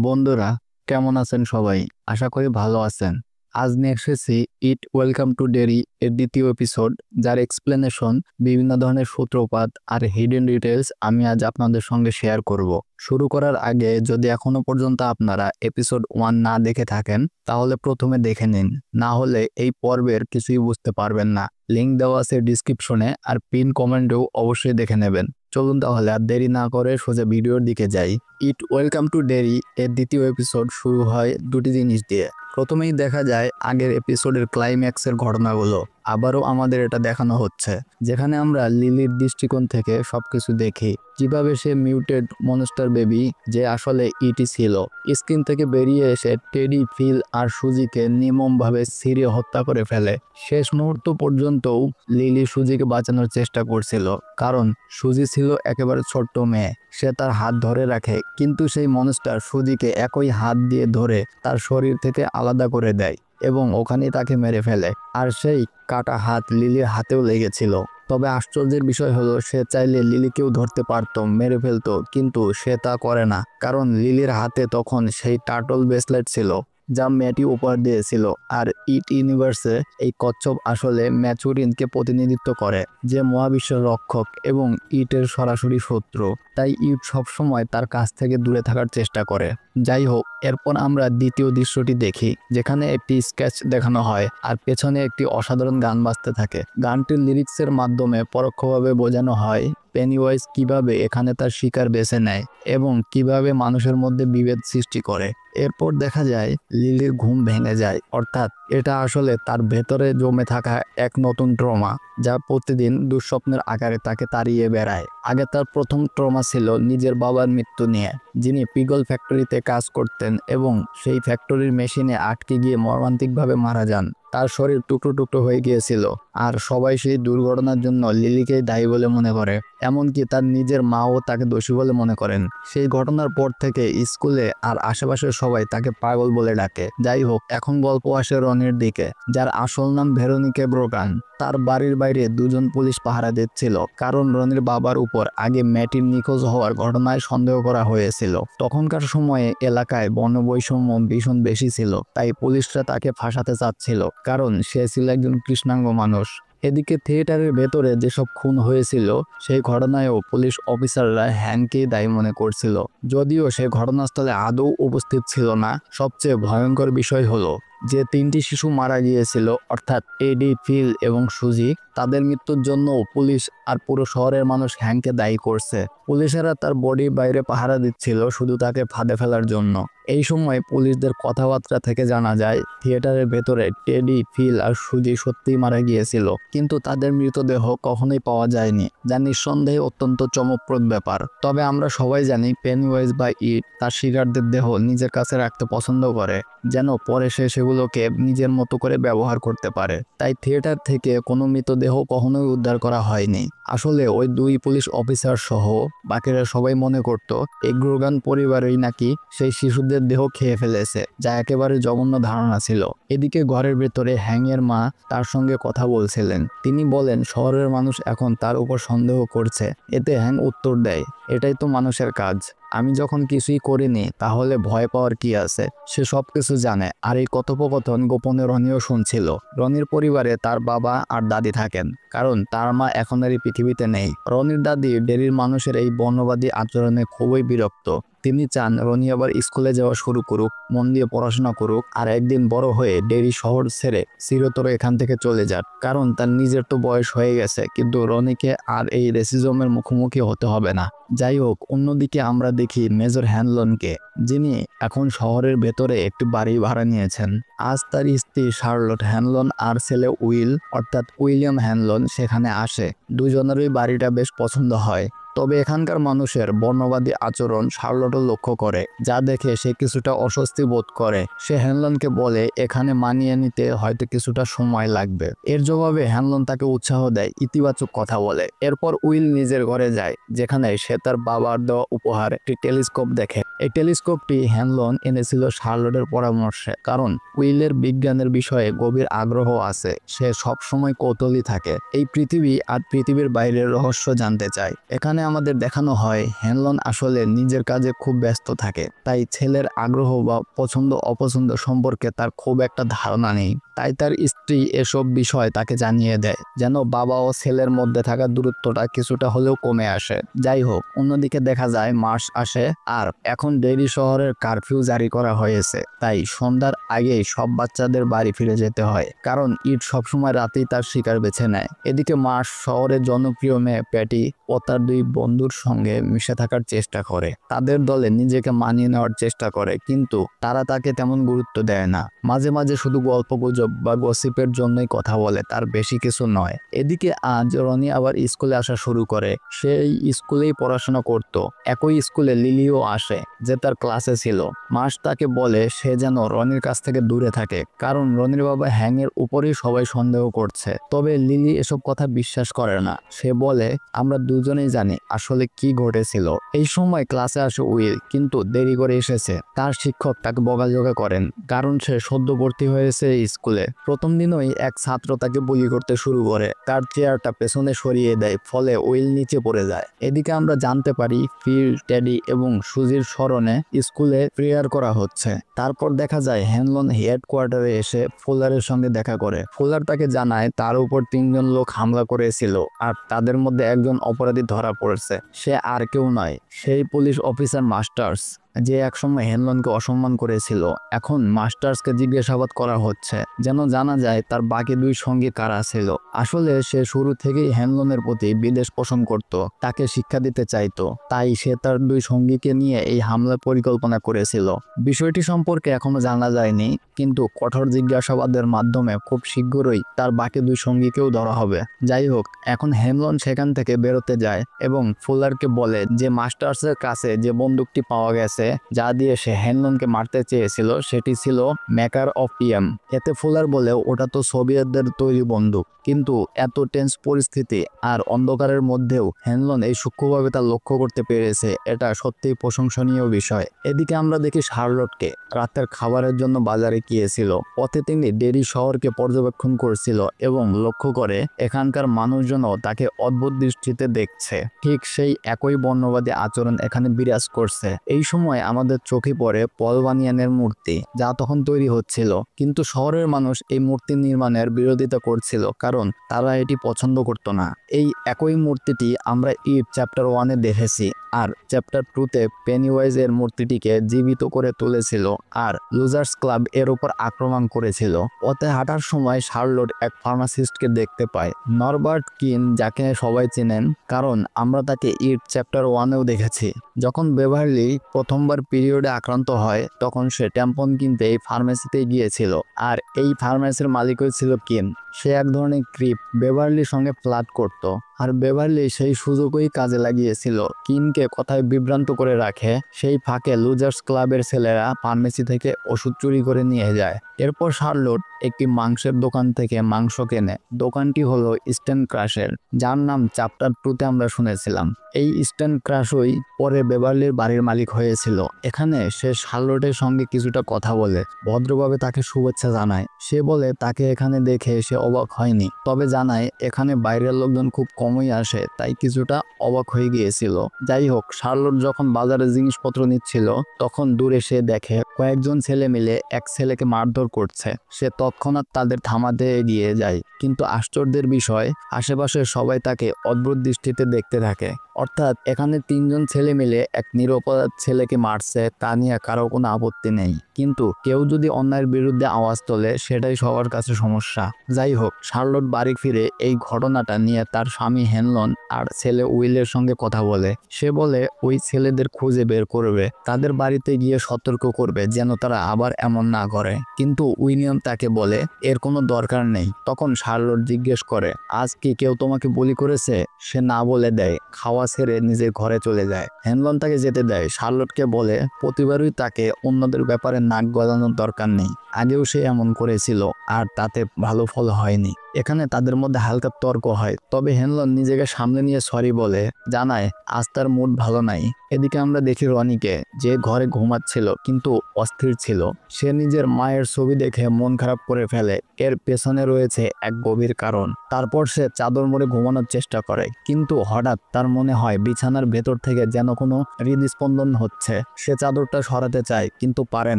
বন্ধুরা, কেমন আছেন সবাই? আশা করি ভালো আছেন। আজ নিয়ে এসেছি ইট ওয়েলকাম টু ডেরি এর দ্বিতীয় এপিসোড, যার এক্সপ্লেনেশন, বিভিন্ন ধরনের সূত্রপাত আর হিডেন ডিটেলস আমি আজ আপনাদের সঙ্গে শেয়ার করব। শুরু করার আগে যদি এখনো পর্যন্ত আপনারা এপিসোড 1 না দেখে থাকেন তাহলে প্রথমে দেখে নিন, না হলে এই পর্বের কিছুই বুঝতে পারবেন না। লিংক দেওয়া আছে ডিসক্রিপশনে, আর পিন কমেন্টেও অবশ্যই দেখে নেবেন। চলুন তাহলে আর দেরি না করে সোজা ভিডিওর দিকে যাই। ইট ওয়েলকাম টু ডেরি এর দ্বিতীয় এপিসোড শুরু হয় দুটি জিনিস দিয়ে। প্রথমেই দেখা যায় আগের এপিসোডের ক্লাইম্যাক্সের ঘটনাগুলো আবারও আমাদের এটা দেখানো হচ্ছে, যেখানে আমরা লিলির দৃষ্টিকোণ থেকে সবকিছু দেখি। কিভাবে সে মিউটেড মনস্টার বেবি, যে আসলে ইটি ছিল, স্ক্রিন থেকে বেরিয়ে এসে টেডি, ফিল আর সুজিকে নির্মমভাবে ছিঁড়ে হত্যা করে ফেলে। শেষ মুহূর্ত পর্যন্তও লিলি সুজিকে বাঁচানোর চেষ্টা করছিল, কারণ সুজি ছিল একেবারে ছোট্ট মেয়ে। সে তার হাত ধরে রাখে, কিন্তু সেই মনস্টার সুজিকে একই হাত দিয়ে ধরে তার শরীর থেকে আলাদা করে দেয় এবং ওখানেই তাকে মেরে ফেলে। আর সেই কাটা হাত লিলির হাতেও লেগেছিল। তবে আশ্চর্যের বিষয় হলো, সে চাইলে লিলিকেও ধরতে পারত, মেরে ফেলতো, কিন্তু সে তা করে না, কারণ লিলির হাতে তখন সেই টার্টল ব্রেসলেট ছিল যা ম্যাটি উপহার দিয়েছিল। আর ইট ইউনিভার্সে এই কচ্ছপ আসলে ম্যাচুরিনকে প্রতিনিধিত্ব করে, যে মহাবিশ্বের রক্ষক এবং ইটের সরাসরি শত্রু। তাই ইট সবসময় তার কাছ থেকে দূরে থাকার চেষ্টা করে। যাই হোক, এরপর আমরা দ্বিতীয় দৃশ্যটি দেখি, যেখানে একটি স্কেচ দেখানো হয় আর পেছনে একটি অসাধারণ গান বাজতে থাকে। গানটির লিরিক্সের মাধ্যমে পরোক্ষভাবে বোঝানো হয় পেনিওয়াইজ কিভাবে এখানে তার শিকার বেছে নেয় এবং কিভাবে মানুষের মধ্যে বিভেদ সৃষ্টি করে। এরপর দেখা যায় লিলির ঘুম ভেঙে যায়, অর্থাৎ এটা আসলে তার ভেতরে জমে থাকা এক নতুন ট্রমা, যা প্রতিদিন দুঃস্বপ্নের আকারে তাকে তাড়িয়ে বেড়ায়। আগে তার প্রথম ট্রমা ছিল নিজের বাবার মৃত্যু নিয়ে, যিনি পিগল ফ্যাক্টরিতে কাজ করতেন এবং সেই ফ্যাক্টরির মেশিনে আটকে গিয়ে মর্মান্তিকভাবে মারা যান। তার শরীর টুকরো টুকরো হয়ে গিয়েছিল, আর সবাই সেই দুর্ঘটনার জন্য লিলিকেই দায়ী বলে মনে করে। এমনকি তার নিজের মাও তাকে দোষী বলে মনে করেন। সেই ঘটনার পর থেকে স্কুলে আর আশেপাশের সবাই তাকে পাগল বলে ডাকে। যাই হোক, এখন গল্প আসে রনির দিকে, যার আসল নাম ভেরোনিকা ব্রোগান। তার বাড়ির বাইরে দুজন পুলিশ পাহারা দিচ্ছিল, কারণ রনির বাবার উপর আগে ম্যাটির নিখোঁজ হওয়ার ঘটনায় সন্দেহ করা হয়েছিল। তখনকার সময়ে এলাকায় বর্ণবৈষম্য ভীষণ বেশি ছিল, তাই পুলিশরা তাকে ফাঁসাতে চাচ্ছিল, কারণ সে ছিল একজন কৃষ্ণাঙ্গ মানুষ। এদিকে থিয়েটারের ভেতরে যেসব খুন হয়েছিল সেই ঘটনায়ও পুলিশ অফিসাররা হ্যাংকে দায়ী মনে করছিল, যদিও সে ঘটনাস্থলে আদৌ উপস্থিত ছিল না। সবচেয়ে ভয়ঙ্কর বিষয় হলো যে 3টি শিশু মারা গিয়েছিল, অর্থাৎ এডি, ফিল এবং সুজি, তাদের মৃত্যুর জন্য পুলিশ আর পুরো শহরের মানুষ হ্যাংকে দায়ী করছে। পুলিশেরা তার বডি বাইরে পাহারা দিচ্ছিল শুধু তাকে ফাঁদে ফেলার জন্য। এই সময় পুলিশদের কথাবার্তা থেকে জানা যায় থিয়েটারের ভেতরে টেডি, ফিল আর সুজি সত্যিই মারা গিয়েছিল, কিন্তু তাদের মৃতদেহ কখনোই পাওয়া যায়নি, যা নিঃসন্দেহে অত্যন্ত চমকপ্রদ ব্যাপার। তবে আমরা সবাই জানি পেনিওয়াইজ বা ইট তার শিকারদের দেহ নিজের কাছে রাখতে পছন্দ করে, যেন পরে সে সেগুলোকে নিজের মতো করে ব্যবহার করতে পারে। তাই থিয়েটার থেকে কোনো মৃতদেহ কখনোই উদ্ধার করা হয়নি। আসলে ওই 2 পুলিশ অফিসার সহ বাকিরা সবাই মনে করত এই গ্রোগান পরিবারই নাকি সেই শিশুদের দেহ খেয়ে ফেলেছে, যা একেবারে জঘন্য ধারণা ছিল। এদিকে ঘরের ভেতরে হ্যাংয়ের মা তার সঙ্গে কথা বলছিলেন। তিনি বলেন শহরের মানুষ এখন তার উপর সন্দেহ করছে। এতে হ্যাং উত্তর দেয়, এটাই তো মানুষের কাজ। আমি যখন কিছুই করিনি তাহলে ভয় পাওয়ার কি আছে? সে সবকিছু জানে। আর এই কথোপকথন গোপনে রনিও শুনছিল। রনির পরিবারে তার বাবা আর দাদি থাকেন, কারণ তার মা এখন আর এই পৃথিবীতে নেই। রনির দাদি ডেরির মানুষের এই বর্ণবাদী আচরণে খুবই বিরক্ত। তিনি চান রনি আবার স্কুলে যাওয়া শুরু করুক, মন দিয়ে পড়াশোনা করুক, আর একদিন বড় হয়ে ডেরি শহর ছেড়ে চিরতরে এখান থেকে চলে যাক, কারণ তার নিজের তো বয়স হয়ে গেছে, কিন্তু রনিকে আর এই রেসিজমের মুখোমুখি হতে হবে না। যাই হোক, অন্যদিকে আমরা দেখি মেজর হ্যানলনকে, যিনি এখন শহরের ভেতরে একটি বাড়ি ভাড়া নিয়েছেন। আজ তার স্ত্রী শার্লট হ্যানলন আর ছেলে উইল, অর্থাৎ উইলিয়াম হ্যানলন সেখানে আসে। দুজনেরই বাড়িটা বেশ পছন্দ হয়। তবে এখানকার মানুষের বর্ণবাদী আচরণ শার্লটও লক্ষ্য করে, যা দেখে সে কিছুটা অস্বস্তি বোধ করে। সে হ্যানলনকে বলে এখানে মানিয়ে নিতে হয়তো কিছুটা সময় লাগবে। এর জবাবে হ্যানলন তাকে উৎসাহ দেয়, ইতিবাচক কথা বলে। এরপর উইল নিজের ঘরে যায়, যেখানে সে তার বাবার দেওয়া উপহার একটি টেলিস্কোপ দেখে। এই টেলিস্কোপটি হ্যানলন এনেছিল শার্লটের পরামর্শে, কারণ উইলের বিজ্ঞানের বিষয়ে গভীর আগ্রহ আছে। সে সবসময় কৌতূহলী থাকে, এই পৃথিবী আর পৃথিবীর বাইরের রহস্য জানতে চায়। এখানে আমাদের দেখানো হয় হ্যানলন আসলে নিজের কাজে খুব ব্যস্ত থাকে, তাই ছেলের আগ্রহ বা পছন্দ অপছন্দ সম্পর্কে তার খুব একটা ধারণা নেই। তাই তার স্ত্রী এসব বিষয় তাকে জানিয়ে দেয়, যেন বাবা ও ছেলের মধ্যে থাকা দূরত্বটা কিছুটা হলেও কমে আসে। যাই হোক, অন্যদিকে দেখা যায় মার্চ আসে, আর এখন ডেইরি শহরের কারফিউ জারি করা হয়েছে, তাই সন্ধ্যার আগেই সব বাচ্চাদের বাড়ি ফিরে যেতে হয়, কারণ ইট সবসময় রাতেই তার শিকার বেছে নেয়। এদিকে মার্চ শহরের জনপ্রিয় মেয়ে প্যাটি ও তার দুই বন্ধুর সঙ্গে মিশে থাকার চেষ্টা করে, তাদের দলে নিজেকে মানিয়ে নেওয়ার চেষ্টা করে, কিন্তু তারা তাকে তেমন গুরুত্ব দেয় না। মাঝে মাঝে শুধু গল্পগুজব বা গসিপের জন্যই কথা বলে, তার বেশি কিছু নয়। এদিকে আজ রনি আবার স্কুলে আসা শুরু করে। সেই স্কুলেই পড়াশোনা করত। একই স্কুলে লিলিও আসে, যে তার ক্লাসে ছিল। মার্চ তাকে বলে সে যেন রনির কাছ থেকে দূরে থাকে, কারণ রনির বাবা হ্যাংয়ের উপরেই সবাই সন্দেহ করছে। তবে লিলি এসব কথা বিশ্বাস করে না। সে বলে, আমরা দুজনেই জানি আসলে কি ঘটেছিল। এই সময় ক্লাসে আসে উইল, কিন্তু দেরি করে এসেছে। তার শিক্ষক তাকে বকাঝকা করেন, কারণ সে সদ্য ভর্তি হয়েছে স্কুলে। প্রথম দিনই এক ছাত্র তাকে বুলি করতে শুরু করে, তার চেয়ারটা পেছনে সরিয়ে দেয়, ফলে উইল নিচে পড়ে যায়। এদিকে আমরা জানতে পারি ফিল, টেডি এবং সুজির স্মরণে স্কুলে প্রেয়ার করা হচ্ছে। তারপর দেখা যায় হ্যানলন হেডকোয়ার্টারে এসে ফুলারের সঙ্গে দেখা করে। ফুলার তাকে জানায় তার উপর 3জন লোক হামলা করেছিল, আর তাদের মধ্যে একজন অপরাধী ধরা পড়েছে। সে আর কেউ নয়, সেই পুলিশ অফিসার মাস্টার্স, যে একসময় হ্যানলনকে অসম্মান করেছিল। এখন মাস্টার্সকে জিজ্ঞাসাবাদ করা হচ্ছে, যেন জানা যায় তার বাকি দুই সঙ্গী কারা ছিল। আসলে সে শুরু থেকেই হ্যানলনের প্রতি বিদ্বেষ পোষণ করত, তাকে শিক্ষা দিতে চাইতো, তাই সে তার দুই সঙ্গীকে নিয়ে এই হামলার পরিকল্পনা করেছিল। বিষয়টি সম্পর্কে এখনো জানা যায়নি, কিন্তু কঠোর জিজ্ঞাসাবাদের মাধ্যমে খুব শীঘ্রই তার বাকি দুই সঙ্গীকেও ধরা হবে। যাই হোক, এখন হ্যানলন সেখান থেকে বেরোতে যায় এবং ফুলারকে বলে যে মাস্টার্সের কাছে যে বন্দুকটি পাওয়া গেছে, যা দিয়ে সে হ্যানলনকে মারতে চেয়েছিল, সেটি ছিল মেকার অফ পিএম। এতে ফুলার বলে ওটা তো সোভিয়েতদের তৈরি বন্দুক। কিন্তু এত টেন্স পরিস্থিতি আর অন্ধকারের মধ্যেও হ্যানলন এই সূক্ষ্মভাবে তা লক্ষ্য করতে পেরেছে, এটা সত্যিই প্রশংসনীয় বিষয়। এদিকে আমরা দেখি শার্লটকে রাতের খাবারের জন্য বাজারে গিয়েছিল। পথে তিনি ডেরি শহরকে পর্যবেক্ষণ করছিল এবং লক্ষ্য করে এখানকার মানুষজনও তাকে অদ্ভুত দৃষ্টিতে দেখছে। ঠিক সেই একই বর্ণবাদী আচরণ এখানে বিরাজ করছে। এই সময় আমাদের চোখে পড়ে পল বানিয়ানের মূর্তি, যা তখন তৈরি হচ্ছিল, কিন্তু শহরের মানুষ এই মূর্তি নির্মাণের বিরোধিতা করছিল, কারণ তারা এটি পছন্দ করত না। এই একই মূর্তিটি আমরা ইট চ্যাপ্টার 1-এ দেখেছি, আর চ্যাপ্টার 2-তে পেনিওয়াইজ এর মূর্তিটিকে জীবিত করে তুলেছিল, আর লুজার্স ক্লাব এর উপর আক্রমণ করেছিল। পথে হাঁটার সময় শার্লট এক ফার্মাসিস্টকে দেখতে পায়, নরবার্ট কিন, যাকে সবাই চেনেন, কারণ আমরা তাকে ইট চ্যাপ্টার 1-এও দেখেছি। যখন বেভারলি প্রথমবার পিরিয়ডে আক্রান্ত হয়, তখন সে ট্যাম্পন কিনতে এই ফার্মেসিতে গিয়েছিল, আর এই ফার্মেসির মালিকই ছিল কিন। সে এক ধরনের ক্রিপ, বেভারলির সঙ্গে ফ্লার্ট করত, আর বেভারলি সেই সুযোগই কাজে লাগিয়েছিল, কিনকে কথায় বিভ্রান্ত করে রাখে। সেই ফাঁকে লুজার্স ক্লাবের ছেলেরা ফার্মেসি থেকে ওষুধ চুরি করে নিয়ে যায়। এরপর শার্লট একটি মাংসের দোকান থেকে মাংস কেনে। দোকানটি হলো ইস্টার্ন ক্রাশের, যার নাম চ্যাপ্টার 2-তে আমরা শুনেছিলাম। এই ইস্টার্ন ক্রাশই পরে বেভারলির বাড়ির মালিক হয়েছিল। এখানে সে শার্লটের সঙ্গে কিছুটা কথা বলে, ভদ্রভাবে তাকে শুভেচ্ছা জানায়। সে বলে তাকে এখানে দেখে সে অবাক হয়নি, তবে জানায় এখানে বাইরের লোকজন খুব কমই আসে, তাই কিছুটা অবাক হয়ে গিয়েছিল। যাই হোক, শার্লট যখন বাজারে জিনিসপত্র নিচ্ছিল, তখন দূরে সে দেখে কয়েকজন ছেলে মিলে এক ছেলেকে মারধর করছে। সে তৎক্ষণাৎ তাদের থামাতে এগিয়ে যায়, কিন্তু আশ্চর্যের বিষয়, আশেপাশের সবাই তাকে অদ্ভুত দৃষ্টিতে দেখতে থাকে। অর্থাৎ এখানে 3জন ছেলে মিলে এক নিরপরাধ ছেলেকে মারছে, তা নিয়ে কারো কোনো আপত্তি নেই, কিন্তু কেউ যদি অন্যায়ের বিরুদ্ধে আওয়াজ তোলে, সেটাই সবার কাছে সমস্যা। যাই হোক, শার্লট বাড়ি ফিরে এই ঘটনাটা নিয়ে তার স্বামী হ্যানলন আর ছেলে উইলের সঙ্গে কথা বলে। সে বলে ওই ছেলেদের খুঁজে বের করবে, তাদের বাড়িতে গিয়ে সতর্ক করবে যেন তারা আবার এমন না করে। কিন্তু উইলিয়াম তাকে বলে এর কোনো দরকার নেই। তখন শার্লট জিজ্ঞেস করে, আজ কি কেউ তোমাকে বলি করেছে? সে না বলে দেয়, খাওয়া ছেড়ে নিজের ঘরে চলে যায়। হ্যানলন তাকে যেতে দেয়। শার্লটকে বলে প্রতিবারই তাকে অন্যদের ব্যাপারে নাক গলানোর দরকার নেই, আগেও সে এমন করেছিল, আর তাতে ভালো ফল হয়নি। এখানে তাদের মধ্যে হালকা তর্ক হয়, তবে হেনলন নিজেকে সামনে নিয়ে সরি বলে জানায় আজ তার মুড ভালো নাই। এদিকে আমরা দেখি রনিকে, যে ঘরে ঘুমাচ্ছিল কিন্তু অস্থির ছিল। সে নিজের মায়ের ছবি দেখে মন খারাপ করে ফেলে। এর পেছনে রয়েছে এক গভীর কারণ। তারপর সে চাদর মুড়ে ঘুমানোর চেষ্টা করে, কিন্তু হঠাৎ তার মনে হয় বিছানার ভেতর থেকে যেন কোনো হৃদস্পন্দন হচ্ছে। সে চাদরটা সরাতে চায় কিন্তু পারে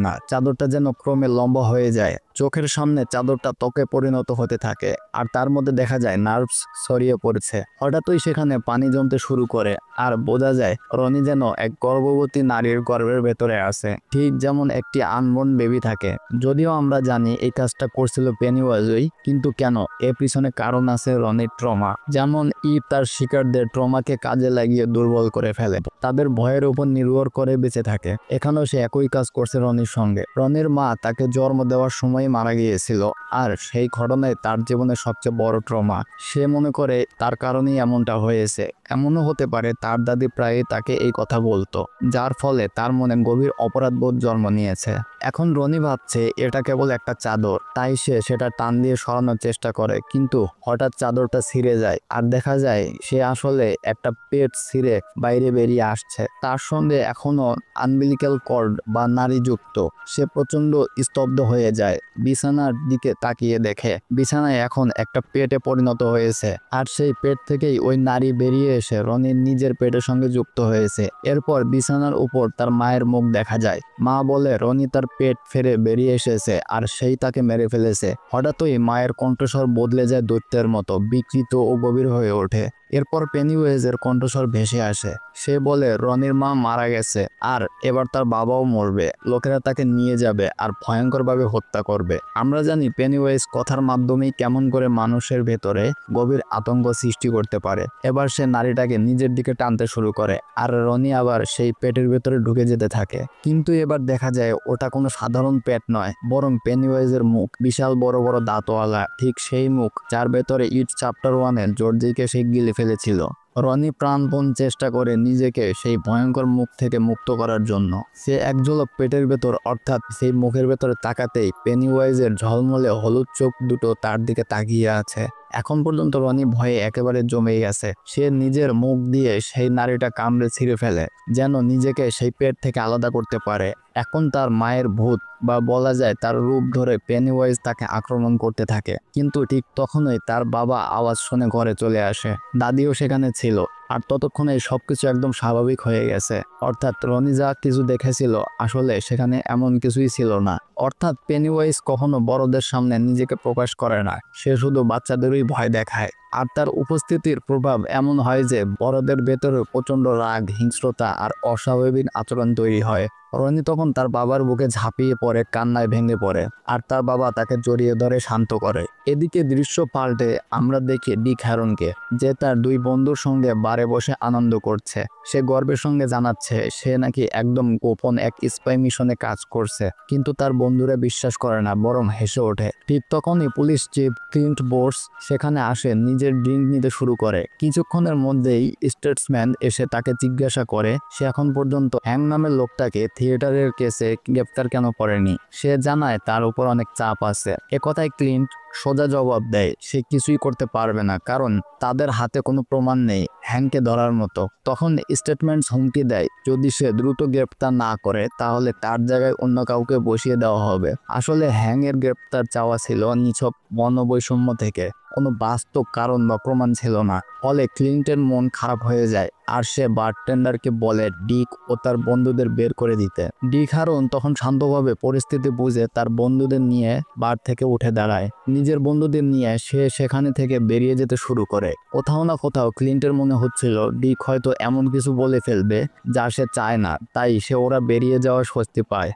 না। চাদরটা যেন ক্রমে লম্বা হয়ে যায়। চোখের সামনে চাদরটা ত্বকে পরিণত হতে থাকে, আর তার মধ্যে দেখা যায় নার্ভস ছড়িয়ে পড়েছে। হঠাৎই সেখানে পানি জমতে শুরু করে, আর বোঝা যায় রনি যেন এক গর্ভবতী নারীর গর্ভের ভেতরে আছে, ঠিক যেমন একটি আনবর্ন বেবি থাকে। যদিও আমরা জানি এই কাজটা করছিল পেনিওয়াইজই, কিন্তু কেন? এর পিছনে কারণ আছে রনির ট্রমা। যেমন ইভ তার শিকারদের ট্রমাকে কাজে লাগিয়ে দুর্বল করে ফেলে, তাদের ভয়ের উপর নির্ভর করে বেঁচে থাকে। এখানেও সে একই কাজ করছে রনির সঙ্গে। রনির মা তাকে জন্ম দেওয়ার সময় মারা গিয়েছিল, আর সেই ঘটনায় তার জীবনের সবচেয়ে বড় ট্রমা। সে মনে করে তার কারণেই এমনটা হয়েছে। এমনও হতে পারে তার দাদি প্রায়ই তাকে এই কথা বলতো, যার ফলে তার মনে গভীর অপরাধবোধ জন্ম নিয়েছে। এখন রনি ভাবছে এটা কেবল একটা চাদর, তাই সে সেটা টান দিয়ে সরানোর চেষ্টা করে, কিন্তু হঠাৎ চাদরটা ছিঁড়ে যায়, আর দেখা যায় সে আসলে একটা পেট ছিঁড়ে বাইরে বেরিয়ে আসছে। তার সঙ্গে এখনো আনবিলিক্যাল কর্ড বা নারী যুক্ত। সে প্রচন্ড স্তব্ধ হয়ে যায়। বিছানার দিকে তাকিয়ে দেখে বিছানায় এখন একটা পেটে পরিণত হয়েছে, আর সেই পেট থেকেই ওই নারী বেরিয়ে এসে রনির নিজের পেটের সঙ্গে যুক্ত হয়েছে। এরপর বিছানার উপর তার মায়ের মুখ দেখা যায়। মা বলে রনি তার পেট ফেরে বেরিয়ে এসেছে আর সেই তাকে মেরে ফেলেছে। হঠাৎই মায়ের কণ্ঠস্বর বদলে যায় দৈত্যের মতো, বিকৃত ও গভীর হয়ে ওঠে। এরপর পেনিওয়েজের কণ্ঠস্বর ভেসে আসে। সে বলে রনির মা মারা গেছে, আর এবার তার বাবাও মরবে। লোকেরা তাকে নিয়ে যাবে আর ভয়ঙ্করভাবে হত্যা করবে। আমরা জানি পেনিওয়েজ কথার মাধ্যমেই কেমন করে মানুষের ভেতরে গভীর আতঙ্ক সৃষ্টি করতে পারে। এবার সে নারীটাকে নিজের দিকে টানতে শুরু করে, আর রনি আবার সেই পেটের ভেতরে ঢুকে যেতে থাকে। কিন্তু এবার দেখা যায় ওটা কোনো সাধারণ পেট নয়, বরং পেনিওয়েজের মুখ, বিশাল বড় বড় দাঁতওয়ালা, ঠিক সেই মুখ যার ভেতরে ইট চ্যাপ্টার 1-এ জর্জিকে সে গিলে ফেলেছিল। রনি প্রাণপণ চেষ্টা করে নিজেকে সেই ভয়ঙ্কর মুখ থেকে মুক্ত করার জন্য। সে এক ঝলক পেটের ভেতর, অর্থাৎ সেই মুখের ভেতরে তাকাতেই পেনিওয়াইজের ঝলমলে হলুদ চোখ দুটো তার দিকে তাকিয়ে আছে। এখন পর্যন্ত রনি ভয়ে একেবারে জমে গেছে। সে নিজের মুখ দিয়ে সেই নারীটা কামড়ে ছিঁড়ে ফেলে, যেন নিজেকে সেই পেট থেকে আলাদা করতে পারে। এখন তার মায়ের ভূত বা বলা যায় তার রূপ ধরে পেনিওয়াইজ তাকে আক্রমণ করতে থাকে। কিন্তু ঠিক তখনই তার বাবা আওয়াজ শুনে ঘরে চলে আসে। দাদিও সেখানে ছিল, আর ততক্ষণে সবকিছু একদম স্বাভাবিক হয়ে গেছে। অর্থাৎ রনি যা কিছু দেখেছিল আসলে সেখানে এমন কিছুই ছিল না। অর্থাৎ পেনিওয়াইজ কখনো বড়দের সামনে নিজেকে প্রকাশ করে না, সে শুধু বাচ্চাদেরই ভয় দেখায়। আর তার উপস্থিতির প্রভাব এমন হয় যে বড়দের ভেতরে প্রচন্ড রাগ, হিংস্রতা আর অস্বাভাবিক আচরণ তৈরি হয়। রনি তখন তার বাবার বুকে ঝাঁপিয়ে পড়ে, কান্নায় ভেঙে পড়ে, আর তার বাবা তাকে জড়িয়ে ধরে শান্ত করে। এদিকে দৃশ্য পাল্টে আমরা দেখি ডিক হ্যারনকে, যে তার দুই বন্ধুর সঙ্গে বারে বসে আনন্দ করছে। সে গর্বের সঙ্গে জানাচ্ছে সে নাকি একদম গোপন এক স্পাই মিশনে কাজ করছে, কিন্তু তার বন্ধুরা বিশ্বাস করে না, বরং হেসে ওঠে। ঠিক তখনই পুলিশ চিফ ক্লিন্ট বোর্স সেখানে আসে, নিজের ড্রিঙ্ক নিতে শুরু করে। কিছুক্ষণের মধ্যেই স্টেটসম্যান এসে তাকে জিজ্ঞাসা করে সে এখন পর্যন্ত হ্যাং নামের লোকটাকে থিয়েটারের কেসে গ্রেফতার কেন করেনি। সে জানায় তার উপর অনেক চাপ আছে। একথায় ক্লিন্ট সোজা জবাব দেয় সে কিছুই করতে পারবে না, কারণ তাদের হাতে কোনো প্রমাণ নেই হ্যাংকে ধরার মতো। তখন স্টেটমেন্টস হুমকি দেয় যদি সে দ্রুত গ্রেপ্তার না করে তাহলে তার জায়গায় অন্য কাউকে বসিয়ে দেওয়া হবে। আসলে হ্যাংয়ের গ্রেপ্তার চাওয়া ছিল নিছক বর্ণবৈষম্য থেকে, কোনো বাস্তব কারণ বা প্রমাণ ছিল না। ফলে ক্লিন্টের মন খারাপ হয়ে যায়, আর সে বারটেন্ডারকে বলে ডিক ও তার বন্ধুদের বের করে দিতে। ডিক হ্যারন তখন শান্তভাবে পরিস্থিতি বুঝে তার বন্ধুদের নিয়ে বার থেকে উঠে দাঁড়ায়। নিজের বন্ধুদের নিয়ে সে সেখানে থেকে বেরিয়ে যেতে শুরু করে। কোথাও না কোথাও ক্লিন্টের মনে হচ্ছিল ডিক হয়তো এমন কিছু বলে ফেলবে যা সে চায় না, তাই সে ওরা বেরিয়ে যাওয়ার স্বস্তি পায়।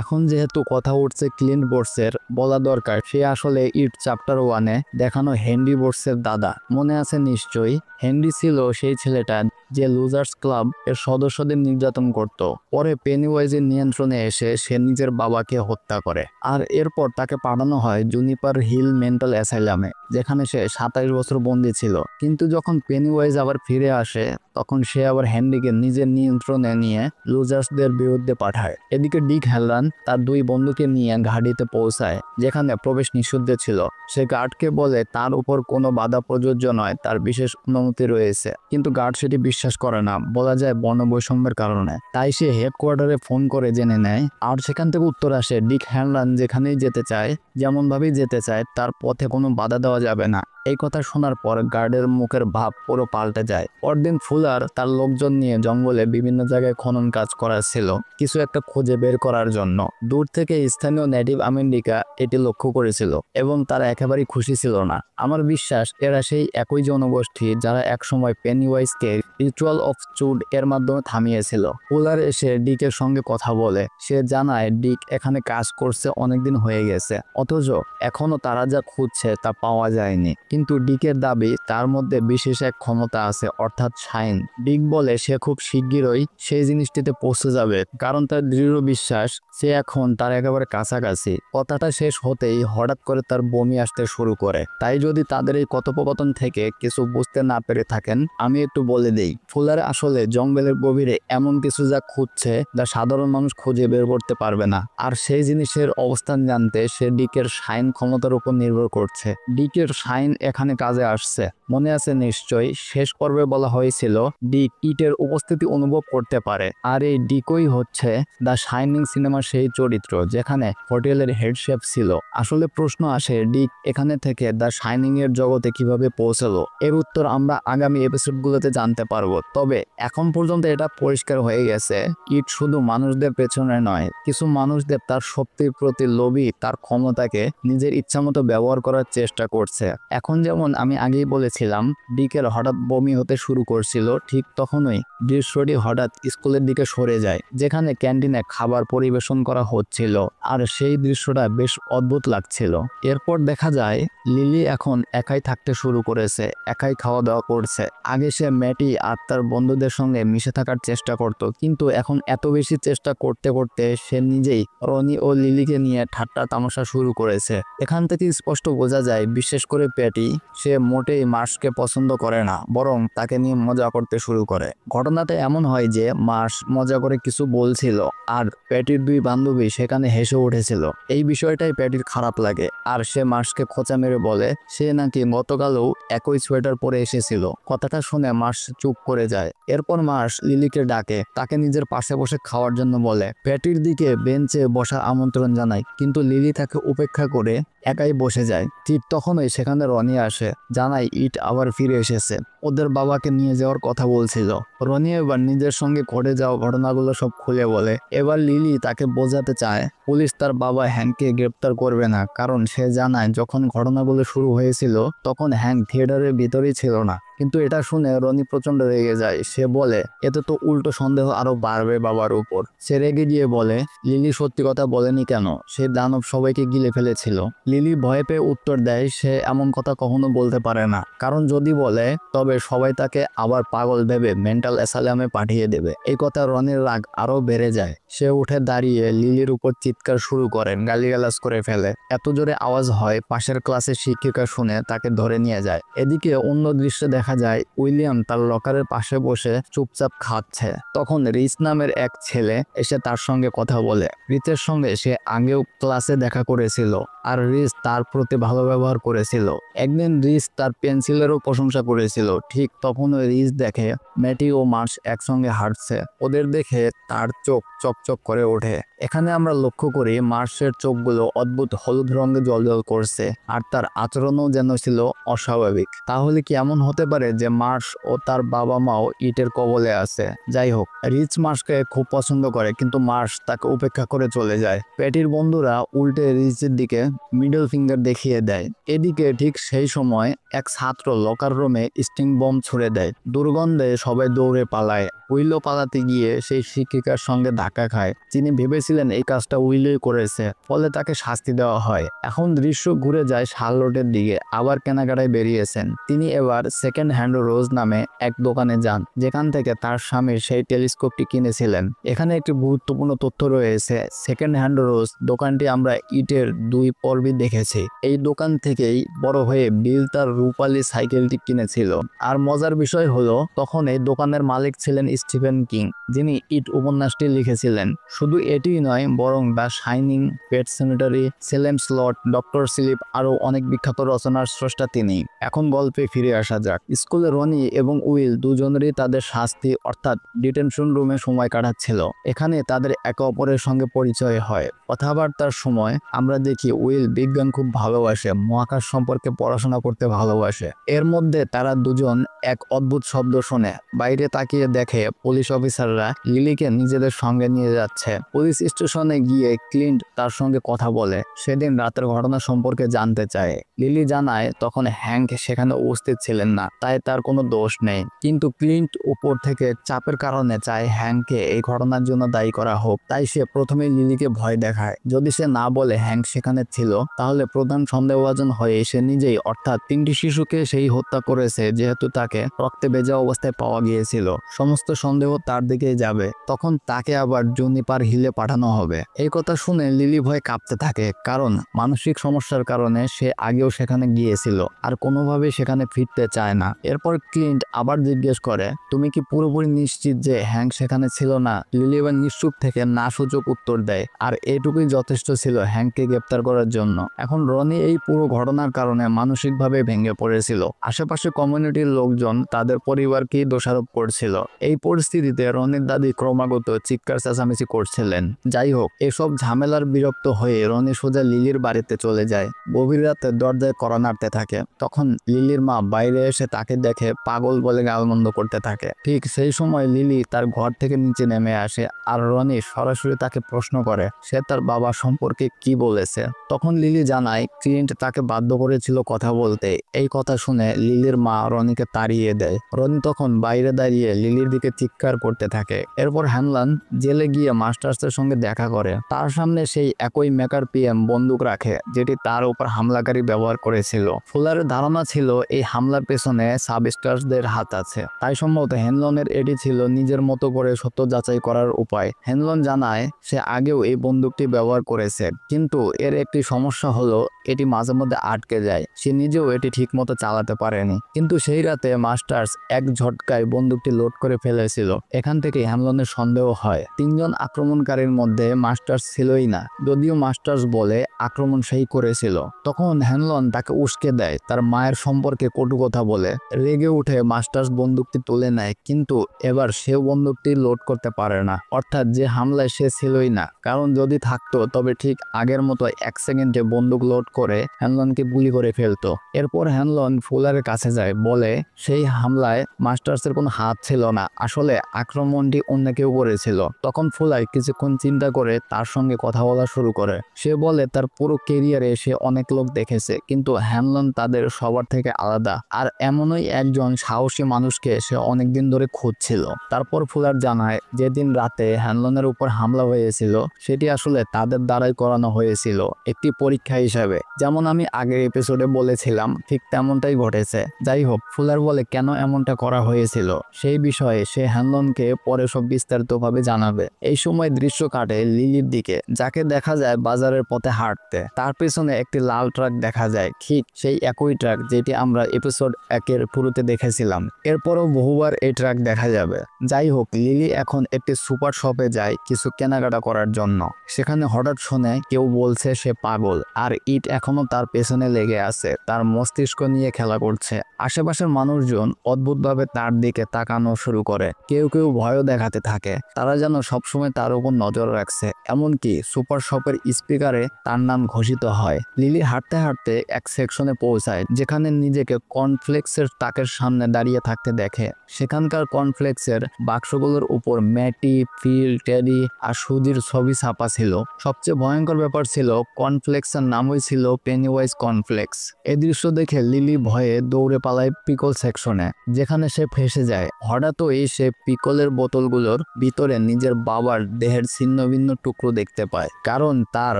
এখন যেহেতু কথা উঠছে ক্লিন্ট বোর্সের, বলা দরকার সে আসলে ইট চ্যাপ্টার 1-এ দেখানো হেনরি বোর্সের দাদা। মনে আছে নিশ্চয়ই, হেনরি ছিল সেই ছেলেটা যে লুজার্স ক্লাব এর সদস্যদের নির্যাতন করত। পরে পেনিওয়াইজের নিয়ন্ত্রণে এসে সে নিজের বাবাকে হত্যা করে, আর এরপর তাকে পাঠানো হয় জুনিপার হিল মেন্টাল অ্যাসাইলামে, যেখানে সে 27 বছর বন্দী ছিল। কিন্তু যখন পেনিওয়াইজ আবার ফিরে আসে তখন সে আবার হ্যান্ডিকে নিজের নিয়ন্ত্রণে নিয়ে লুজার্সদের বিরুদ্ধে পাঠায়। এদিকে ডিক হ্যালরান তার 2 বন্ধুকে নিয়ে ঘাঁটিতে পৌঁছায়, যেখানে প্রবেশ নিষিদ্ধ ছিল। সে গার্ডকে বলে তার উপর কোনো বাধা প্রযোজ্য নয়, তার বিশেষ অনুমতি রয়েছে। কিন্তু গার্ড সেটি বিশ্বাস করে না, বলা যায় বর্ণবৈষম্যের কারণে। তাই সে হেডকোয়ার্টারে ফোন করে জেনে নেয়, আর সেখান থেকে উত্তর আসে ডিক হ্যালরান যেখানেই যেতে চায়, যেমনভাবেই যেতে চায়, তার পথে কোনো বাধা দেওয়া যাবে না। এই কথা শোনার পর গার্ডের মুখের ভাব পুরো পাল্টে যায়। পরদিন ফুলার তার লোকজন নিয়ে জঙ্গলে বিভিন্ন জায়গায় খনন কাজ করাচ্ছিল, কিছু একটা খুঁজে বের করার জন্য। দূর থেকে স্থানীয় নেটিভ আমেরিকা এটি লক্ষ্য করেছিল এবং তারা একেবারেই খুশি ছিল না। আমার বিশ্বাস এরা সেই একই জনগোষ্ঠী যারা একসময় পেনিওয়াইজকে রিচুয়াল অফ চুড এর মাধ্যমে থামিয়েছিল। ফুলার এসে ডিকের সঙ্গে কথা বলে। সে জানায় ডিক এখানে কাজ করছে অনেকদিন হয়ে গেছে, অথচ এখনো তারা যা খুঁজছে তা পাওয়া যায়নি। কিন্তু ডিকের দাবি তার মধ্যে বিশেষ এক ক্ষমতা আছে, অর্থাৎ শাইন। ডিক বলে সে খুব শিগগিরই সেই জিনিসটিতে পৌঁছে যাবে, কারণ তার দৃঢ় বিশ্বাস সে এখন তার একেবারে কাছাকাছি। কথাটা শেষ হতেই হঠাৎ করে তার বমি আসতে শুরু করে। তাই যদি তাদের এই কথোপকথন থেকে কিছু বুঝতে না পেরে থাকেন, আমি একটু বলে দেই। ফুলার আসলে জঙ্গলের গভীরে এমন কিছু যা খুঁজছে, যা সাধারণ মানুষ খুঁজে বের করতে পারবে না। আর সেই জিনিসের অবস্থান জানতে সে ডিকের শাইন ক্ষমতার উপর নির্ভর করছে। ডিকের শাইন এখানে কাজে আসছে। মনে আছে নিশ্চয়ই, শেষ পর্বে বলা হয়েছিল ডিক ইটের উপস্থিতি অনুভব করতে পারে। আর এই ডিকই হচ্ছে দ্য শাইনিং সিনেমার সেই চরিত্র যেখানে হোটেলের হেড শেফ ছিল। আসলে প্রশ্ন আসে, ডিক এখানে থেকে দ্য শাইনিং এর জগতে কিভাবে পৌঁছালো? এর উত্তর আমরা আগামী এপিসোডগুলোতে জানতে পারবো। তবে এখন পর্যন্ত এটা পরিষ্কার হয়ে গেছে, ইট শুধু মানুষদের পেছনে নয়, কিছু মানুষদের তার শক্তির প্রতি লোভী, তার ক্ষমতাকে নিজের ইচ্ছামতো ব্যবহার করার চেষ্টা করছে। এখন যেমন আমি আগেই বলেছিলাম ডিকের হঠাৎ বমি হতে শুরু করছিল, ঠিক তখনই দৃশ্যটি হঠাৎ স্কুলের দিকে সরে যায়, যেখানে ক্যান্টিনে খাবার পরিবেশন করা হচ্ছিল। আর সেই দৃশ্যটা বেশ অদ্ভুত লাগছিল। এরপর দেখা যায় লিলি এখন একাই থাকতে শুরু করেছে, একাই খাওয়া দাওয়া করছে। আগে সে ম্যাটি আর তার বন্ধুদের সঙ্গে মিশে থাকার চেষ্টা করত, কিন্তু এখন এত বেশি চেষ্টা করতে করতে সে নিজেই রনি ও লিলিকে নিয়ে ঠাট্টা তামাশা শুরু করেছে। এখান থেকে স্পষ্ট বোঝা যায়, বিশেষ করে প্যাটি, সে মোটেই মার্শকে পছন্দ করে না, বরং তাকে নিয়ে মজা করতে শুরু করে। ঘটনাতে এমন হয় যে মার্শ মজা করে কিছু বলছিল, আর প্যাটির 2 বান্ধবী সেখানে হেসে উঠেছিল। এই বিষয়টাই প্যাটির খারাপ লাগে, আর সে মার্শকে খোঁচা মেরে বলে সে নাকি গতকালও একই সোয়েটার পরে এসেছিল। কথাটা শুনে মার্শ চুপ করে যায়। এরপর মার্শ লিলিকে ডাকে, তাকে নিজের পাশে বসে খাওয়ার জন্য বলে। প্যাটির দিকে বেঞ্চে বসার আমন্ত্রণ জানায়, কিন্তু লিলি তাকে উপেক্ষা করে একাই বসে যায়। ঠিক তখনই সেখানে রনি আসে, জানায় ইট আবার ফিরে এসেছে, ওদের বাবাকে নিয়ে যাওয়ার কথা বলছিল। রনি এবার নিজের সঙ্গে ঘটে যাওয়া ঘটনাগুলো সব খুলে বলে। এবার লিলি তাকে বোঝাতে চায় পুলিশ তার বাবা হ্যাংকে গ্রেপ্তার করবে না, কারণ সে জানায় যখন ঘটনাগুলো শুরু হয়েছিল তখন হ্যাং থিয়েটারের ভিতরেই ছিল না। কিন্তু এটা শুনে রনি প্রচন্ড রেগে যায়। সে বলে এতে তো উল্টো সন্দেহ আরো বাড়বে বাবার উপর। সে রেগে গিয়ে বলে লিলি সত্যি কথা বলেনি কেন, সে দানব সবাইকে গিলে ফেলেছিল। লিলি ভয় পেয়ে উত্তর দেয় সে এমন কথা কখনো বলতে পারে না, কারণ যদি বলে তবে সবাই তাকে আবার পাগল ভেবে মেন্টাল অ্যাসাইলামে পাঠিয়ে দেবে। এই কথা রনির রাগ আরো বেড়ে যায়। সে উঠে দাঁড়িয়ে লিলির উপর চিৎকার শুরু করেন, গালিগালাজ করে ফেলে। এত জোরে আওয়াজ হয় পাশের ক্লাসের শিক্ষিকা শুনে তাকে ধরে নিয়ে যায়। এদিকে অন্য দৃশ্যে দেখা যায় উইলিয়াম তার লকারের পাশে বসে চুপচাপ খাচ্ছে। তখন রিচ নামের এক ছেলে এসে তার সঙ্গে কথা বলে। রিচের সঙ্গে সে আগেও ক্লাসে দেখা করেছিল, আর রিচ তার প্রতি ভালো ব্যবহার করেছিল। একদিন রিচ তার পেন্সিলেরও প্রশংসা করেছিল। ঠিক তখনই রিচ দেখে ম্যাটি ও মার্শ একসঙ্গে হাঁটছে। ওদের দেখে তার চোখ চকচক করে ওঠে। এখানে আমরা লক্ষ্য করি মার্শের চোখগুলো অদ্ভুত হলুদ রঙে জ্বলজ্বল করছে, আর তার আচরণও যেন ছিল অস্বাভাবিক। তাহলে কি এমন হতে পারে যে মার্শ ও তার বাবা মাও ইটের কবলে আছে? যাই হোক, রিচ মার্শকে খুব পছন্দ করে, কিন্তু মার্শ তাকে উপেক্ষা করে চলে যায়। প্যাটির বন্ধুরা উল্টে রিচের দিকে মিডল ফিঙ্গার দেখিয়ে দেয়। এদিকে ঠিক সেই সময় এক ছাত্র লকার রুমে স্টিং বম ছুড়ে দেয়। দুর্গন্ধে সবাই দৌড়ে পালায়। উইলো পালাতে গিয়ে সেই শিক্ষিকার সঙ্গে ধাক্কা ধাক্কা খায়। তিনি ভেবেছিলেন এই কাজটা উইলই করেছে, ফলে তাকে শাস্তি দেওয়া হয়। এখন দৃশ্য ঘুরে যায় শার্লটের দিকে, আবার কেনাকাটায় বেরিয়েছেন। তিনি এবার সেকেন্ড হ্যান্ড রোজ নামে এক দোকানে যান, যেখান থেকে তার স্বামীর সেই টেলিস্কোপটি কিনেছিলেন। এখানে একটি গুরুত্বপূর্ণ তথ্য রয়েছে। সেকেন্ড হ্যান্ড রোজ দোকানটি আমরা ইটের 2 পর্বে দেখেছি। এই দোকান থেকেই বড় হয়ে বিল তার রূপালী সাইকেলটি কিনেছিল। আর মজার বিষয় হলো, তখন এই দোকানের মালিক ছিলেন স্টিফেন কিং, যিনি ইট উপন্যাসটি লিখেছিলেন। শুধু এটিই নয়, বরং the shining, pet cemetery, Salem slot, doctor sleep আরও অনেক বিখ্যাত রচনার স্রষ্টা তিনি। এখন গল্পে ফিরে আসা যাক। স্কুলে রনি এবং উইল দুজনেরই তাদের শাস্তি অর্থাৎ ডিটেনশন রুমে সময় কাটাচ্ছিল। এখানে তাদের একে অপরের সঙ্গে পরিচয় হয়। কথাবার্তার সময় আমরা দেখি উইল বিজ্ঞান খুব ভালোবাসে, মহাকাশ সম্পর্কে পড়াশোনা করতে ভালোবাসে। এর মধ্যে তারা দুজন এক অদ্ভুত শব্দ শোনে। বাইরে তাকিয়ে দেখে পুলিশ অফিসাররা লিলিকে নিজেদের সঙ্গে নিয়ে যাচ্ছে। পুলিশ স্টেশনে গিয়ে ক্লিন্ট তার সঙ্গে কথা বলে, সেদিন রাতের ঘটনা সম্পর্কে জানতে চায়। লিলি জানায় তখন হ্যাঙ্ক সেখানে উপস্থিত ছিলেন না, তাই তার কোনো দোষ নেই। কিন্তু ক্লিন্ট উপর থেকে চাপের কারণে চায় হ্যাঙ্ককে এই ঘটনার জন্য দায়ী করা হোক। তাই সে প্রথমেই লিলিকে ভয় দেখায়। যদি সে না বলে হ্যাঙ্ক সেখানে ছিল, তাহলে প্রধান সন্দেহভাজন হয়ে সে নিজেই অর্থাৎ 3টি শিশুকে সেই হত্যা করেছে, যেহেতু তাকে রক্তে ভেজা অবস্থায় পাওয়া গিয়েছিল। সমস্ত সন্দেহ তার দিকেই যাবে। তখন তাকে আবার জুনিপার হিলে পাঠানো হবে। এই কথা শুনে লিলি ভয় কাঁপতে থাকে, কারণ মানসিক সমস্যার কারণে সে আগেও সেখানে গিয়েছিল আর কোনোভাবেই সেখানে ফিরতে চায় না। এরপর ক্লিন্ট আবার জিজ্ঞেস করে, তুমি কি পুরোপুরি নিশ্চিত যে হ্যাঙ্ক সেখানে ছিল না? লিলি এবার নিশ্চুপ থেকে না সূচক উত্তর দেয়, আর এটুকুই যথেষ্ট ছিল হ্যাঙ্ককে গ্রেপ্তার করার জন্য। এখন রনি এই পুরো ঘটনার কারণে মানসিকভাবে ভেঙে পড়েছিল। আশেপাশে কমিউনিটির লোকজন তাদের পরিবারকেই দোষারোপ করছিল। এই পরিস্থিতিতে রনির দাদি ক্রমাগত চিৎকার চেঁচামেচি করছিলেন। যাই হোক, এসব ঝামেলার বিরক্ত হয়ে রনি সোজা লিলির বাড়িতে চলে যায়। গভীর রাতে দরজায় কড়া নাড়তে থাকে। তখন লিলির মা বাইরে এসে তাকে দেখে পাগল বলে গালমন্দ করতে থাকে। ঠিক সেই সময় লিলি তার ঘর থেকে নিচে নেমে আসে, আর রনি সরাসরি তাকে প্রশ্ন করে সে তার বাবা সম্পর্কে কি বলেছে। তখন লিলি জানায় ক্লিন্ট তাকে বাধ্য করেছিল কথা বলতে। এই কথা শুনে লিলির মা রনিকে তাড়িয়ে দেয়। রনি তখন বাইরে দাঁড়িয়ে লিলির দিকে চিৎকার করতে থাকে। এরপর হ্যানলান জেলে গিয়ে মাস্টার্সের সঙ্গে দেখা করে। তার সামনে সেই একই মেকার পিএম বন্দুক রাখে, যেটি তার উপর হামলাকারী ব্যবহার করেছিল। ফুলারের ধারণা ছিল এই হামলার পেছনে সাবস্টার্সদের হাত আছে, তাই সম্ভবত হ্যানলনের এটি ছিল নিজের মতো করে সত্য যাচাই করার উপায়। হ্যানলন জানায় সে আগেও এই বন্দুকটি ব্যবহার করেছে, কিন্তু এর একটি সমস্যা হলো এটি মাঝে মধ্যে আটকে যায়। সে নিজেও এটি ঠিকমতো চালাতে পারেনি। কিন্তু সেই রাতে মাস্টার্স এক ঝটকায় বন্দুকটি লোড করে ফেলেছিল। এখান থেকে হ্যানলনের সন্দেহ হয় 3জন আক্রমণকারীর মধ্যে মাস্টার্স ছিলই না, যদিও মাস্টার্স বলে আক্রমণ সেই করেছিল। তখন হ্যানলন তাকে উস্কে দেয়, তার মায়ের সম্পর্কে কটু কথা বলে। রেগে উঠে মাস্টার্স বন্দুকটি তুলে নেয়, কিন্তু এবার সেও বন্দুকটি লোড করতে পারে না, অর্থাৎ যে হামলায় সে ছিলই না। কারণ যদি থাকতো তবে ঠিক আগের মতো 1 সেকেন্ডে বন্দুক লোড করে হ্যানলনকে গুলি করে ফেলতো। এরপর হ্যানলন ফুলারের কাছে যায়, বলে সেই হামলায় মাস্টার্সের কোনো হাত ছিল না, আসলে আক্রমণটি অন্য কেউ করেছিল। তখন ফুলার কিছুক্ষণ চিন্তা করে তার সঙ্গে কথা বলা শুরু করে। সে বলে তার পুরো কেরিয়ারে সে অনেক লোক দেখেছে, কিন্তু হ্যানলন তাদের সবার থেকে আলাদা, আর এমনই একজন সাহসী মানুষকে সে অনেকদিন ধরে খুঁজছিল। তারপর ফুলার জানায় যেদিন রাতে হ্যানলনের উপর হামলা হয়েছিল সেটি আসলে তাদের দ্বারাই করানো হয়েছিল, একটি পরীক্ষা হিসাবে। যেমন আমি আগের এপিসোডে বলেছিলাম, ঠিক তেমনটাই ঘটেছে। যাই হোক, ফুলার বলে কেন এমনটা করা হয়েছিল সেই বিষয়ে সে হ্যানলনকে পরে সব বিস্তারিতভাবে জানাবে। এই সময় দৃশ্য কাটে লিলির দিকে, যাকে দেখা যায় বাজারের পথে হাঁটতে। তার পেছনে একটি লাল ট্রাক দেখা যায়, ঠিক সেই একই ট্রাক যেটি আমরা এপিসোড 1-এর শুরুতে দেখেছিলাম। এরপরও বহুবার এই ট্রাক দেখা যাবে। যাই হোক, লিলি এখন একটি সুপার শপে যায় কিছু কেনাকাটা করার জন্য। সেখানে হঠাৎ শুনে কেউ বলছে সে পাগল, আর ইট এখনো তার পেছনে লেগে আছে, তার মস্তিষ্ক নিয়ে খেলা করছে। আশেপাশের মানুষজন অদ্ভুতভাবে তার দিকে তাকানো শুরু করে, কেউ কেউ ভয়ও দেখাতে থাকে। তারা যেন সবসময় তার উপর নজর রাখছে। এমনকি সুপার শপের স্পিকারে তার নাম ঘোষিত হয়। লিলি হাঁটতে হাঁটতে এক সেকশনে পৌঁছায়, যেখানে নিজেকে কর্নফ্লেক্সের তাকের সামনে দাঁড়িয়ে থাকতে দেখে। সেখানকার কর্নফ্লেক্সের বাক্সগুলোর উপর ম্যাটি, ফিল, টেডি আর সুধীর ছবি ছাপা ছিল। সবচেয়ে ভয়ঙ্কর ব্যাপার ছিল কর্নফ্লেক্সের নামই ছিল পেনিওয়াইজ কর্নফ্লেক্স। এই দৃশ্য দেখে লিলি ভয়ে দৌড়ে পালায় পিকল সেকশনে, যেখানে সে ফেসে যায়। হঠাৎই সে পিকলের বোতলগুলোর ভিতরে নিজের বাবার দেহের ছিন্ন ভিন্ন টুকরো দেখতে পায়, কারণ তার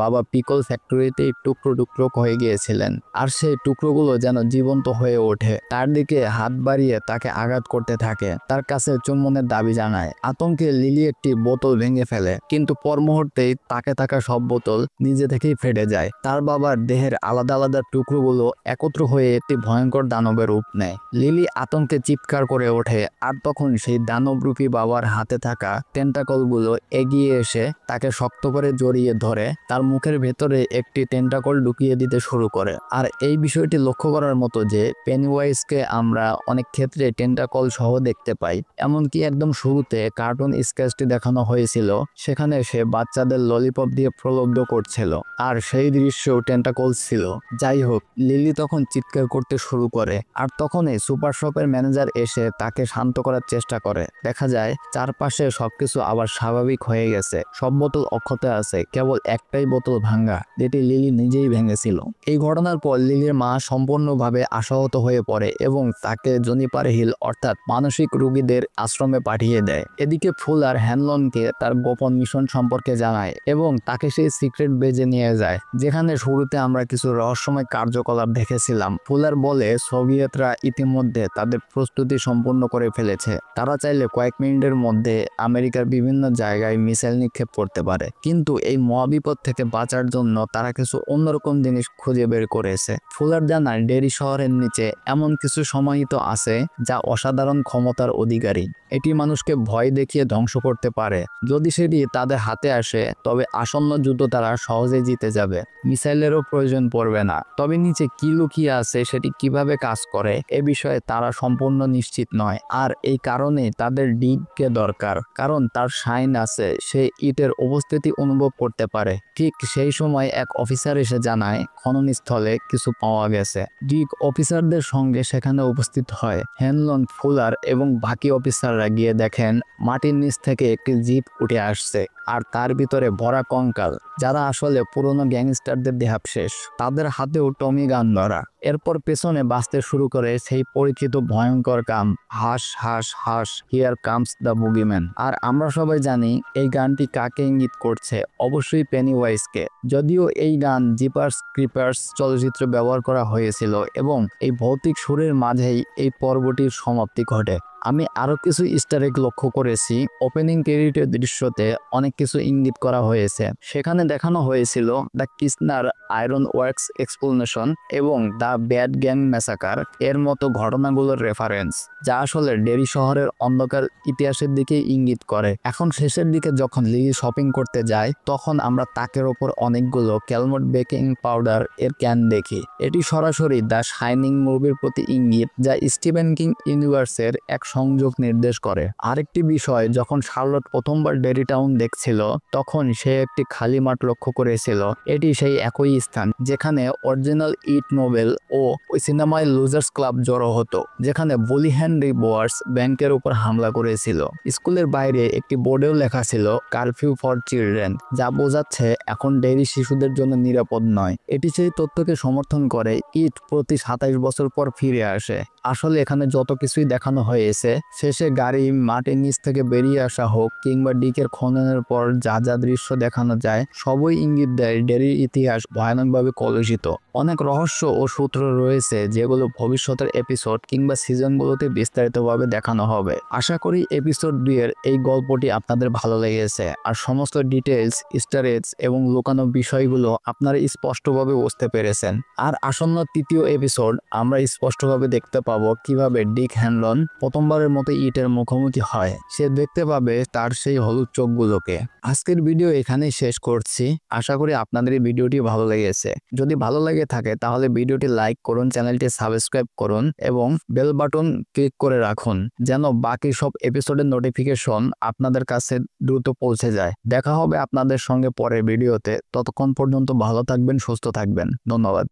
বাবা পিকল ফ্যাক্টরিতেই টুকরো টুকরো হয়ে গিয়েছিলেন আর সেই টুকরোগুলো যেন জীবন্ত হয়ে ওঠে। তার দিকে হাত বাড়িয়ে তাকে আঘাত করতে থাকে, তার কাছে চুম্বনের দাবি জানায়। আতঙ্কে লিলি একটি বোতল ভেঙে ফেলে, কিন্তু পর মুহূর্তেই তাকে থাকা সব বোতল নিজে থেকেই ফেটে যায়। তার বাবার দেহের আলাদা আলাদা টুকরোগুলো একত্র হয়ে একটি ভয়ঙ্কর দানবের রূপ নেয়। লিলি আতঙ্কে চিৎকার করে ওঠে, আর তখন সেই দানবরূপী বাবার হাতে থাকা টেন্টাকলগুলো এগিয়ে এসে তাকে শক্ত করে জড়িয়ে ধরে তার মুখের ভেতরে একটি টেন্টাকল ঢুকিয়ে দিতে শুরু করে। আর এই বিষয়টি লক্ষ্য করার মতো যে পেনিওয়াইজকে আমরা অনেক ক্ষেত্রে টেন্টাকল সহ দেখতে পাই। এমনকি একদম শুরুতে কার্টুন স্কেচটি দেখানো হয়েছিল, সেখানে সে বাচ্চাদের ললিপপ দিয়ে প্রলব্ধ করছিল, আর সেই দৃশ্যেও টেন্টাকল ছিল। যাই হোক, লিলি তখন চিৎকার করতে শুরু করে, আর তখনই সুপার শপের ম্যানেজার এসে তাকে শান্ত করার চেষ্টা করে। দেখা যায় চারপাশে সবকিছু আবার স্বাভাবিক হয়ে গেছে, সব বোতল অক্ষত আছে, কেবল একটাই বোতল ভাঙ্গা, যেটি লিলি নিজেই ভেঙেছিল। এই ঘটনার পর লিলির মা সম্পূর্ণভাবে আশাহত হয়ে পড়ে এবং তাকে জুনিপার হিল অর্থাৎ মানসিক রোগীদের আশ্রমে পাঠিয়ে দেয়। এদিকে ফুলার হ্যানলনকে তার গোপন মিশন সম্পর্কে জানায় এবং তাকে সেই সিক্রেট বেজে নিয়ে যায়, যেখানে শুরুতে আমরা কিছু রহস্যময় কার্যকলাপ দেখেছিলাম। ফুলার বলে সোভিয়েতরা ইতিমধ্যে তাদের প্রস্তুতি সম্পূর্ণ করে ফেলেছে, তারা চাইলে কয়েক মিনিটের মধ্যে আমেরিকার বিভিন্ন জায়গায় মিসাইল নিক্ষেপ করতে পারে, কিন্তু এই মহাবিপদ থেকে বাঁচার জন্য তারা কিছু অন্যরকম জিনিস খুঁজে বের করেছে। ফুলার জানায় ডেরি শহরের নিচে এমন কিছু সমাহিত আছে যা অসাধারণ ক্ষমতার অধিকারী, এটি মানুষকে ভয় দেখিয়ে ধ্বংস করতে পারে। যদি সেটি তাদের হাতে আসে তবে আসন্ন যুদ্ধ তারা সহজে জিতে যাবে, মিসাইলেরও প্রয়োজন পড়বে না। তবে নিচে কি লুকিয়ে আছে, সেটি কিভাবে কাজ করে এ বিষয়ে তারা সম্পূর্ণ নিশ্চিত নয়, আর এই কারণে তাদের ডিগকে দরকার, কারণ তার সাইন আছে, সে ইটের উপস্থিতি অনুভব করতে পারে। ঠিক সেই সময় এক অফিসার এসে জানায় খননস্থলে কিছু পাওয়া গেছে। ডিগ অফিসারদের সঙ্গে সেখানে উপস্থিত হয়। হ্যানলন, ফুলার এবং বাকি অফিসাররা গিয়ে দেখেন মাটির নিচ থেকে একটি জিপ উঠে আসছে, আর তার ভিতরে ভরা কঙ্কাল, যারা আসলে পুরনো গ্যাংস্টারদের দেহাবশেষ। তাদের হাতেও টমি গান ধরা। এরপর পেছনে বাঁচতে শুরু করে সেই পরিচিত ভয়ঙ্কর গান, হাস হাস হাস, হিয়ার কামস দ্য বুগিম্যান। আর আমরা সবাই জানি এই গানটি কাকে ইঙ্গিত করছে, অবশ্যই পেনিওয়াইজকে। যদিও এই গান জিপার্স ক্রিপার্স চলচ্চিত্রে ব্যবহার করা হয়েছিল এবং এই ভৌতিক সুরের মাঝেই এই পর্বটির সমাপ্তি ঘটে। আমি আরো কিছু ইস্টার এগ লক্ষ্য করেছি। ওপেনিং ক্রেডিটের দৃশ্যতে অনেক কিছু ইঙ্গিত করা হয়েছে, সেখানে দেখানো হয়েছিল দ্য কিসনার আয়রন ওয়ার্কস এক্সপ্লেনেশন এবং দ্য ব্যাড গ্যাং ম্যাসাকার এর মতো ঘটনাগুলোর রেফারেন্স, যা আসলে ডেরি শহরের অন্ধকার ইতিহাসের দিকে ইঙ্গিত করে। এখন শেষের দিকে যখন লিলি শপিং করতে যায়, তখন আমরা তাকের ওপর অনেকগুলো ক্যালমট বেকিং পাউডার এর ক্যান দেখি। এটি সরাসরি দ্য শাইনিং মুভির প্রতি ইঙ্গিত, যা স্টিভেন কিং ইউনিভার্সের এক সংযোগ নির্দেশ করে। আরেকটি বিষয়, যখন শার্লট প্রথমবার ডেরি টাউন দেখছিল, তখন সে একটি খালি মাঠ লক্ষ্য করেছিল। এটি সেই একই স্থান যেখানে অরিজিনাল ইট নোবেল ও ওই সিনেমায় লুজার্স ক্লাব জড়ো হতো, যেখানে বুলি হেনরি বোয়ার্স ব্যাংকের উপর হামলা করেছিল। স্কুলের বাইরে একটি বোর্ডেও লেখা ছিল কারফিউ ফর চিলড্রেন, যা বোঝাচ্ছে এখন ডেরি শিশুদের জন্য নিরাপদ নয়। এটি সেই তথ্যকে সমর্থন করে ইট প্রতি 27 বছর পর ফিরে আসে। আসলে এখানে যত কিছুই দেখানো হয়েছে, শেষে গাড়ি মাটির নিচ থেকে বেরিয়ে আসা হোক কিংবা ডিকের খননের পর যা যা দৃশ্য দেখানো যায়, সবই ইঙ্গিত দেয় ডেরির ইতিহাস ভয়ানকভাবে কলুষিত। অনেক রহস্য ও সূত্র রয়েছে যেগুলো ভবিষ্যতের এপিসোড কিংবা সিজনগুলোতে বিস্তারিতভাবে দেখানো হবে। আশা করি এপিসোড 2 এর এই গল্পটি আপনাদের ভালো লেগেছে, আর সমস্ত ডিটেলস, ইস্টার এগস এবং লুকানো বিষয়গুলো আপনারা স্পষ্টভাবে বুঝতে পেরেছেন। আর আসন্ন 3য় এপিসোড আমরা স্পষ্টভাবে দেখতে পাবো কিভাবে ডিক হ্যানলন প্রথমবারের মতো ইটের মুখোমুখি হয়। সে দেখতে পাবে তার সেই হলুদ চোখগুলোকে। আজকের ভিডিও এখানেই শেষ করছি। আশা করি আপনাদের এই ভিডিওটি ভালো লেগেছে। যদি ভালো লেগে থাকে তাহলে ভিডিওটি লাইক করুন, চ্যানেলটি সাবস্ক্রাইব করুন এবং বেল বাটন ক্লিক করে রাখুন, যেন বাকি সব এপিসোডের নোটিফিকেশন আপনাদের কাছে দ্রুত পৌঁছে যায়। দেখা হবে আপনাদের সঙ্গে পরের ভিডিওতে। ততক্ষণ পর্যন্ত ভালো থাকবেন, সুস্থ থাকবেন। ধন্যবাদ।